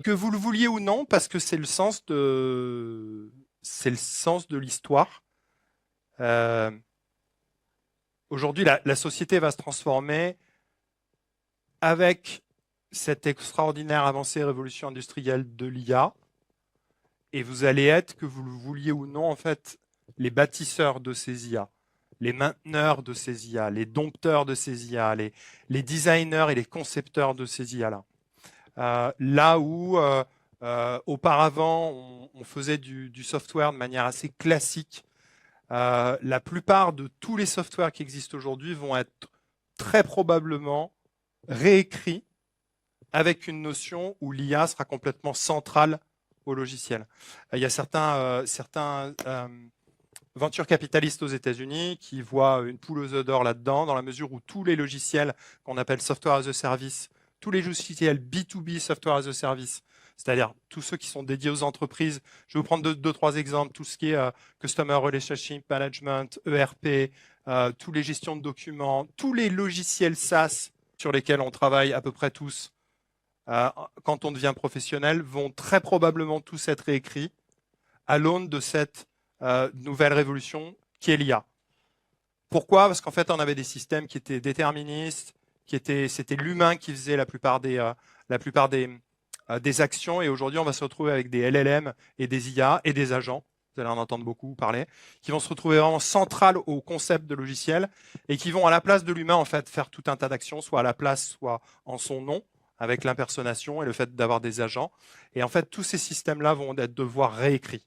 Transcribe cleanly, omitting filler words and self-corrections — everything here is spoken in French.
Que vous le vouliez ou non, parce que c'est le sens de l'histoire. Euh, Aujourd'hui, la société va se transformer avec cette extraordinaire avancée et révolution industrielle de l'IA, et vous allez être, que vous le vouliez ou non, en fait, les bâtisseurs de ces IA, les mainteneurs de ces IA, les dompteurs de ces IA, les designers et les concepteurs de ces IA-là. Là où auparavant on faisait du software de manière assez classique, la plupart de tous les softwares qui existent aujourd'hui vont être très probablement réécrits avec une notion où l'IA sera complètement centrale au logiciel. Il y a certains venture capitalistes aux États-Unis qui voient une poule aux œufs d'or là-dedans, dans la mesure où tous les logiciels qu'on appelle software as a service, tous les logiciels B2B software as a service, c'est-à-dire tous ceux qui sont dédiés aux entreprises. Je vais vous prendre deux, trois exemples. Tout ce qui est Customer Relationship Management, ERP, tous les gestions de documents, tous les logiciels SaaS sur lesquels on travaille à peu près tous quand on devient professionnel vont très probablement tous être réécrits à l'aune de cette nouvelle révolution qui est l'IA. Pourquoi? Parce qu'en fait, on avait des systèmes qui étaient déterministes, c'était l'humain qui faisait la plupart des actions, et aujourd'hui, on va se retrouver avec des LLM et des IA et des agents, vous allez en entendre beaucoup parler, qui vont se retrouver vraiment centrales au concept de logiciel et qui vont, à la place de l'humain, en fait, faire tout un tas d'actions, soit à la place, soit en son nom, avec l'impersonnation et le fait d'avoir des agents. Et en fait, tous ces systèmes-là vont devoir réécrits.